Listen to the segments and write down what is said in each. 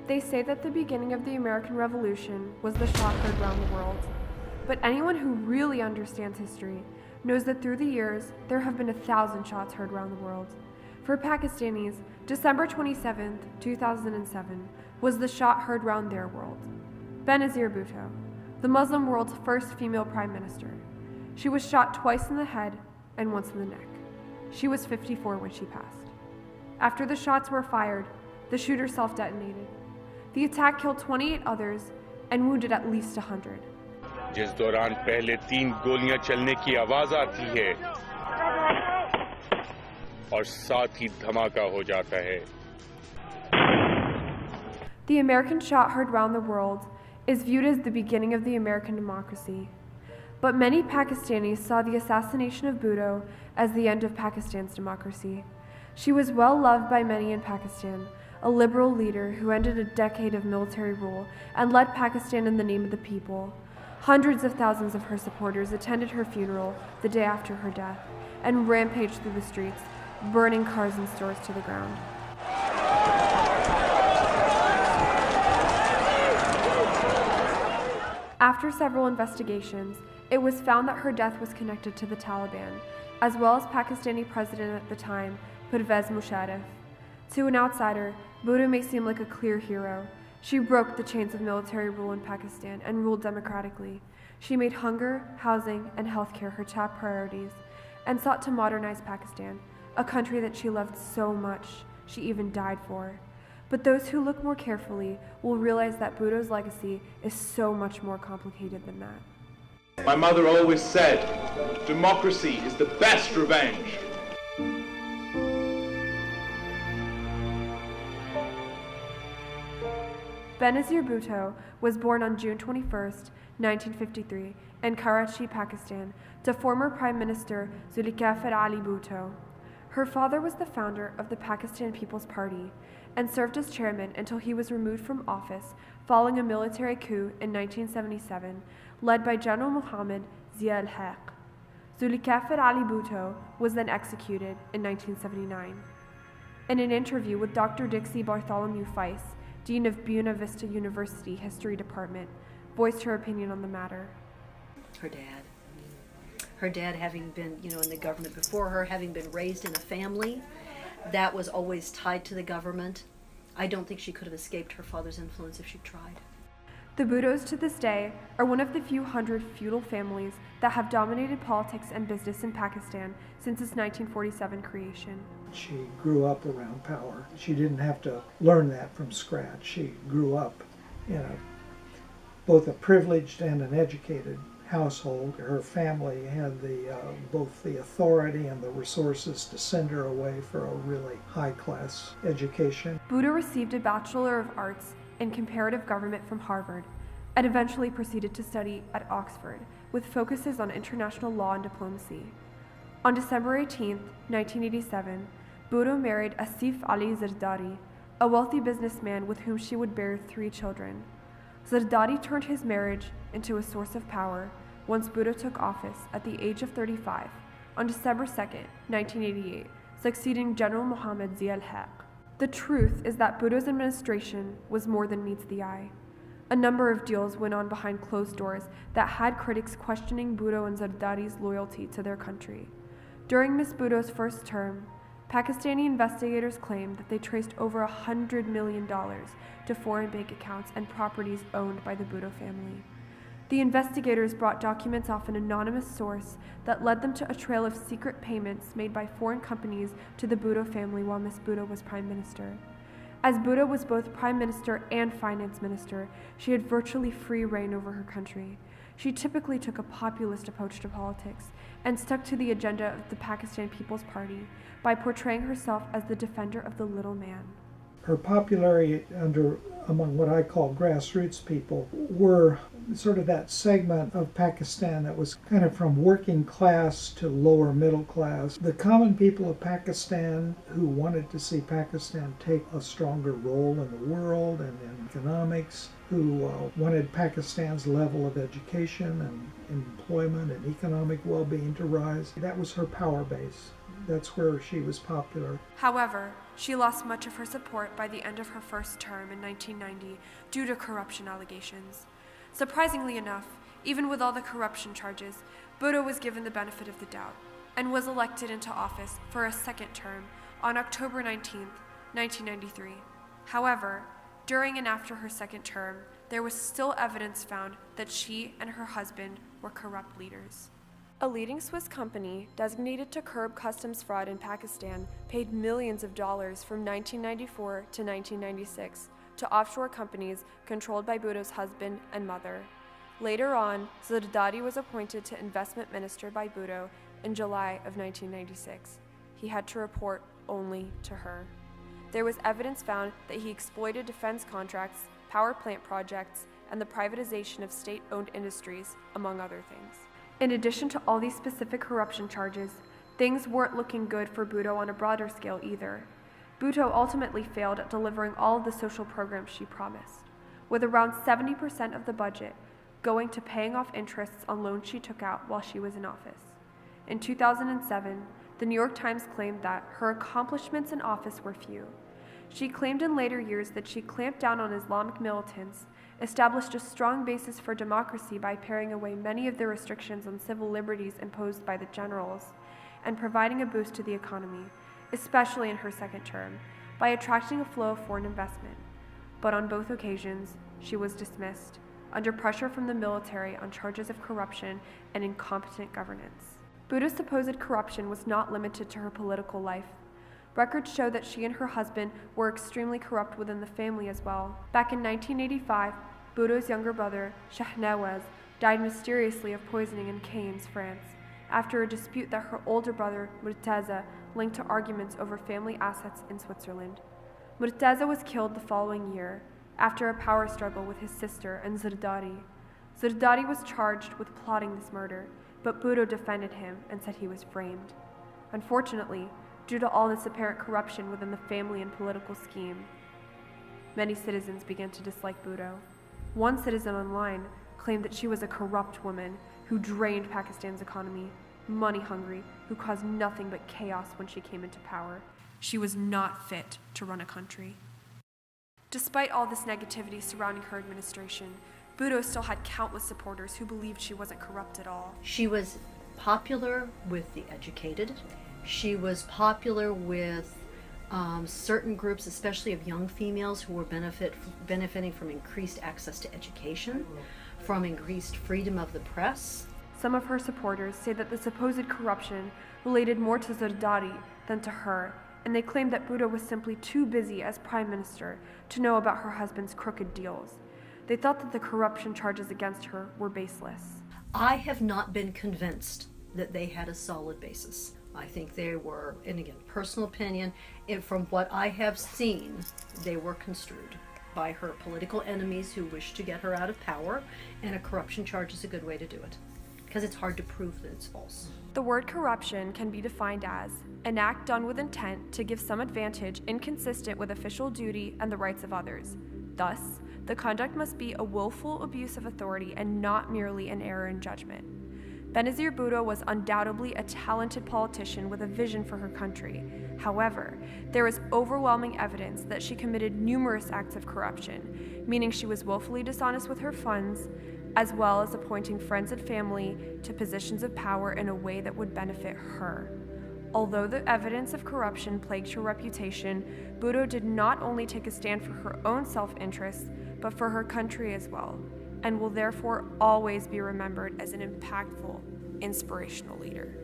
They say that the beginning of the American Revolution was the shot heard round the world. But anyone who really understands history knows that through the years, there have been 1,000 shots heard around the world. For Pakistanis, December 27, 2007, was the shot heard round their world. Benazir Bhutto, the Muslim world's first female prime minister. She was shot twice in the head and once in the neck. She was 54 when she passed. After the shots were fired, the shooter self-detonated. The attack killed 28 others and wounded at least 100. जिस दौरान पहले 3 गोलियां चलने की आवाज आती है और साथ ही धमाका हो जाता है. The American shot heard round the world is viewed as the beginning of the American democracy. But many Pakistanis saw the assassination of Bhutto as the end of Pakistan's democracy. She was well loved by many in Pakistan, a liberal leader who ended a decade of military rule and led Pakistan in the name of the people. Hundreds of thousands of her supporters attended her funeral the day after her death and rampaged through the streets, burning cars and stores to the ground. After several investigations, it was found that her death was connected to the Taliban, as well as Pakistani president at the time, Pervez Musharraf. To an outsider, Bhutto may seem like a clear hero. She broke the chains of military rule in Pakistan and ruled democratically. She made hunger, housing, and healthcare her top priorities, and sought to modernize Pakistan, a country that she loved so much she even died for. But those who look more carefully will realize that Bhutto's legacy is so much more complicated than that. My mother always said, democracy is the best revenge. Benazir Bhutto was born on June 21, 1953, in Karachi, Pakistan, to former Prime Minister Zulfikar Ali Bhutto. Her father was the founder of the Pakistan People's Party and served as chairman until he was removed from office following a military coup in 1977 led by General Mohammad Zia al-Haq. Zulfikar Ali Bhutto was then executed in 1979. In an interview with Dr. Dixie Bartholomew Feist, Dean of Buena Vista University History Department, voiced her opinion on the matter. Her dad having been, in the government before her, having been raised in a family that was always tied to the government. I don't think she could have escaped her father's influence if she tried. The Bhuttos to this day are one of the few hundred feudal families that have dominated politics and business in Pakistan since its 1947 creation. She grew up around power. She didn't have to learn that from scratch. She grew up in both a privileged and an educated household. Her family had both the authority and the resources to send her away for a really high-class education. Bhutto received a Bachelor of Arts in Comparative Government from Harvard and eventually proceeded to study at Oxford with focuses on international law and diplomacy. On December 18, 1987, Bhutto married Asif Ali Zardari, a wealthy businessman with whom she would bear 3 children. Zardari turned his marriage into a source of power once Bhutto took office at the age of 35 on December 2, 1988, succeeding General Mohammad Zia al-Haq. The truth is that Bhutto's administration was more than meets the eye. A number of deals went on behind closed doors that had critics questioning Bhutto and Zardari's loyalty to their country. During Ms. Bhutto's first term, Pakistani investigators claimed that they traced over $100 million to foreign bank accounts and properties owned by the Bhutto family. The investigators brought documents off an anonymous source that led them to a trail of secret payments made by foreign companies to the Bhutto family while Ms. Bhutto was Prime Minister. As Bhutto was both Prime Minister and Finance Minister, she had virtually free reign over her country. She typically took a populist approach to politics and stuck to the agenda of the Pakistan People's Party by portraying herself as the defender of the little man. Her popularity among what I call grassroots people were sort of that segment of Pakistan that was kind of from working class to lower middle class. The common people of Pakistan who wanted to see Pakistan take a stronger role in the world and in economics, who wanted Pakistan's level of education and employment and economic well-being to rise. That was her power base. That's where she was popular. However, she lost much of her support by the end of her first term in 1990 due to corruption allegations. Surprisingly enough, even with all the corruption charges, Bhutto was given the benefit of the doubt and was elected into office for a second term on October 19, 1993. However, during and after her second term, there was still evidence found that she and her husband were corrupt leaders. A leading Swiss company designated to curb customs fraud in Pakistan paid millions of dollars from 1994 to 1996 to offshore companies controlled by Bhutto's husband and mother. Later on, Zardari was appointed to investment minister by Bhutto in July of 1996. He had to report only to her. There was evidence found that he exploited defense contracts, power plant projects, and the privatization of state-owned industries, among other things. In addition to all these specific corruption charges, things weren't looking good for Bhutto on a broader scale either. Bhutto ultimately failed at delivering all of the social programs she promised, with around 70% of the budget going to paying off interests on loans she took out while she was in office. In 2007, the New York Times claimed that her accomplishments in office were few. She claimed in later years that she clamped down on Islamic militants, established a strong basis for democracy by paring away many of the restrictions on civil liberties imposed by the generals, and providing a boost to the economy, especially in her second term, by attracting a flow of foreign investment. But on both occasions, she was dismissed, under pressure from the military on charges of corruption and incompetent governance. Bhutto's supposed corruption was not limited to her political life. Records show that she and her husband were extremely corrupt within the family as well. Back in 1985, Bhutto's younger brother, Shahnawaz, died mysteriously of poisoning in Cannes, France, after a dispute that her older brother, Murtaza, linked to arguments over family assets in Switzerland. Murtaza was killed the following year, after a power struggle with his sister and Zardari. Zardari was charged with plotting this murder, but Bhutto defended him and said he was framed. Unfortunately, due to all this apparent corruption within the family and political scheme, many citizens began to dislike Bhutto. One citizen online claimed that she was a corrupt woman who drained Pakistan's economy, money-hungry, who caused nothing but chaos when she came into power. She was not fit to run a country. Despite all this negativity surrounding her administration, Bhutto still had countless supporters who believed she wasn't corrupt at all. She was popular with the educated. She was popular with certain groups, especially of young females who were benefiting from increased access to education, from increased freedom of the press. Some of her supporters say that the supposed corruption related more to Zardari than to her, and they claimed that Bhutto was simply too busy as prime minister to know about her husband's crooked deals. They thought that the corruption charges against her were baseless. I have not been convinced that they had a solid basis. I think they were, and again, personal opinion, and from what I have seen, they were construed by her political enemies who wished to get her out of power, and a corruption charge is a good way to do it, because it's hard to prove that it's false. The word corruption can be defined as an act done with intent to give some advantage inconsistent with official duty and the rights of others. Thus, the conduct must be a willful abuse of authority and not merely an error in judgment. Benazir Bhutto was undoubtedly a talented politician with a vision for her country. However, there is overwhelming evidence that she committed numerous acts of corruption, meaning she was willfully dishonest with her funds, as well as appointing friends and family to positions of power in a way that would benefit her. Although the evidence of corruption plagued her reputation, Bhutto did not only take a stand for her own self-interest, but for her country as well, and will therefore always be remembered as an impactful, inspirational leader.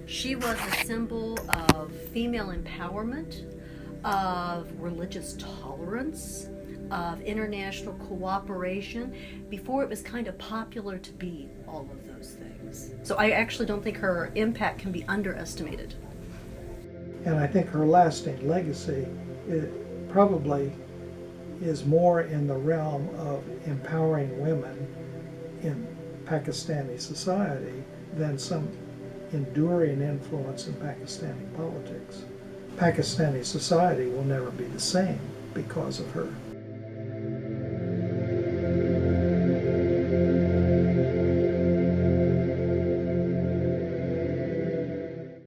She was a symbol of female empowerment, of religious tolerance, of international cooperation, before it was kind of popular to be all of those things. So I actually don't think her impact can be underestimated. And I think her lasting legacy probably is more in the realm of empowering women in Pakistani society than some enduring influence in Pakistani politics. Pakistani society will never be the same because of her.